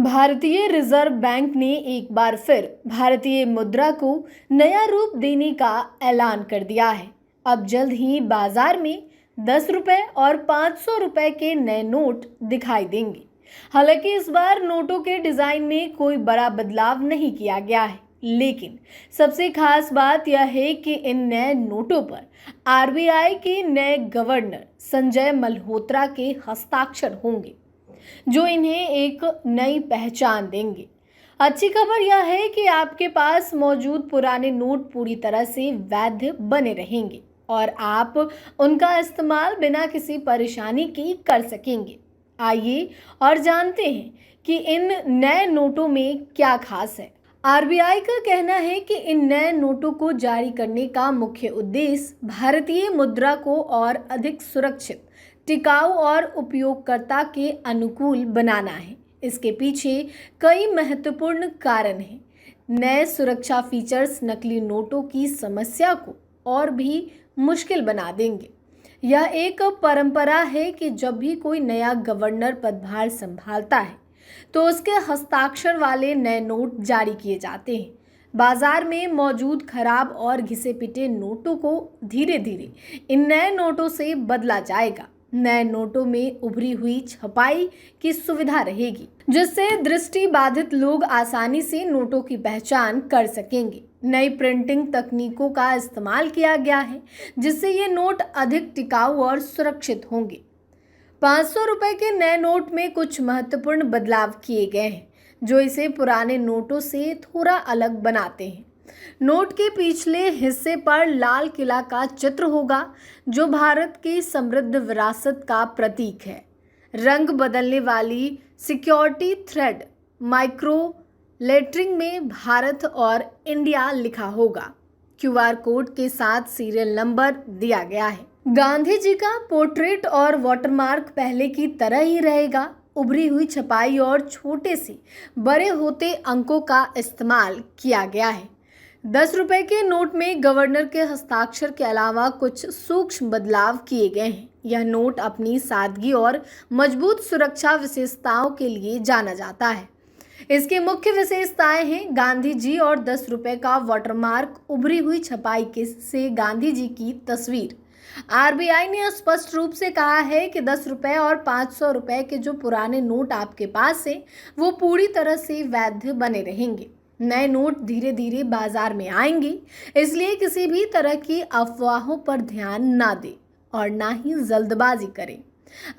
भारतीय reserve bank ने एक बार फिर भारतीय मुद्रा को नया रूप देने का ऐलान कर दिया है। अब जल्द ही बाजार में 10 रुपए और 500 रुपए के नए नोट दिखाई देंगे। हालांकि इस बार नोटों के डिजाइन में कोई बड़ा बदलाव नहीं किया गया है, लेकिन सबसे खास बात यह है कि इन नए नोटों पर आरबीआई के नए गवर्नर संजय मल्होत्रा के हस्ताक्षर होंगे, जो इन्हें एक नई पहचान देंगे। अच्छी खबर यह है कि आपके पास मौजूद पुराने नोट पूरी तरह से वैध बने रहेंगे और आप उनका इस्तेमाल बिना किसी परेशानी के कर सकेंगे। आइए और जानते हैं कि इन नए नोटों में क्या खास है। आरबीआई का कहना है कि इन नए नोटों को जारी करने का मुख्य उद्देश्य भारतीय मुद्रा को और अधिक सुरक्षित, टिकाऊ और उपयोगकर्ता के अनुकूल बनाना है। इसके पीछे कई महत्वपूर्ण कारण हैं। नए सुरक्षा फीचर्स नकली नोटों की समस्या को और भी मुश्किल बना देंगे। यह एक परंपरा है कि जब भी कोई नया गवर्नर पदभार संभालता है तो उसके हस्ताक्षर वाले नए नोट जारी किए जाते हैं। बाजार में मौजूद खराब और घिसे पिटे नोटों को धीरे धीरे इन नए नोटों से बदला जाएगा। नए नोटों में उभरी हुई छपाई की सुविधा रहेगी, जिससे दृष्टि बाधित लोग आसानी से नोटों की पहचान कर सकेंगे। नई प्रिंटिंग तकनीकों का इस्तेमाल किया गया है, जिससे ये नोट अधिक टिकाऊ और सुरक्षित होंगे। 500 रुपए के नए नोट में कुछ महत्वपूर्ण बदलाव किए गए हैं, जो इसे पुराने नोटों से थोड़ा अलग बनाते हैं। नोट के पिछले हिस्से पर लाल किला का चित्र होगा, जो भारत की समृद्ध विरासत का प्रतीक है। रंग बदलने वाली सिक्योरिटी थ्रेड माइक्रो लेटरिंग में भारत और इंडिया लिखा होगा। क्यूआर कोड के साथ सीरियल नंबर दिया गया है। गांधी जी का पोर्ट्रेट और वाटरमार्क पहले की तरह ही रहेगा। उभरी हुई छपाई और छोटे से बड़े होते अंकों का इस्तेमाल किया गया है। 10 रुपए के नोट में गवर्नर के हस्ताक्षर के अलावा कुछ सूक्ष्म बदलाव किए गए हैं। यह नोट अपनी सादगी और मजबूत सुरक्षा विशेषताओं के लिए जाना जाता है। इसकी मुख्य विशेषताएं हैं गांधी जी और 10 रुपए का वाटरमार्क, उभरी हुई छपाई से गांधी जी की तस्वीर। आरबीआई ने स्पष्ट रूप से कहा है कि 10 रुपए और 500 रुपए के जो पुराने नोट आपके पास हैं, वो पूरी तरह से वैध बने रहेंगे। नए नोट धीरे धीरे बाजार में आएंगे, इसलिए किसी भी तरह की अफवाहों पर ध्यान ना दें और ना ही जल्दबाजी करें।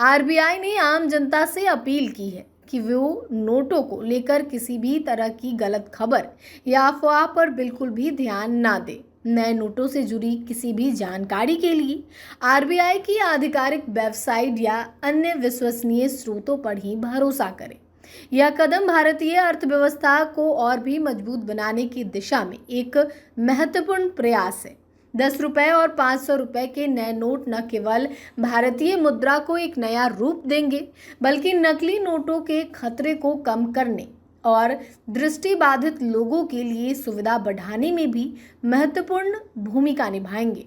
आरबीआई ने आम जनता से अपील की है कि वो नोटों को लेकर किसी भी तरह की गलत खबर या अफवाह पर बिल्कुल भी ध्यान ना दें। नए नोटों से जुड़ी किसी भी जानकारी के लिए आरबीआई की आधिकारिक वेबसाइट या अन्य विश्वसनीय स्रोतों पर ही भरोसा करें। यह कदम भारतीय अर्थव्यवस्था को और भी मजबूत बनाने की दिशा में एक महत्वपूर्ण प्रयास है। 10 रुपए और 500 रुपए के नए नोट न केवल भारतीय मुद्रा को एक नया रूप देंगे, बल्कि नकली नोटों के खतरे को कम करने और दृष्टिबाधित लोगों के लिए सुविधा बढ़ाने में भी महत्वपूर्ण भूमिका निभाएंगे।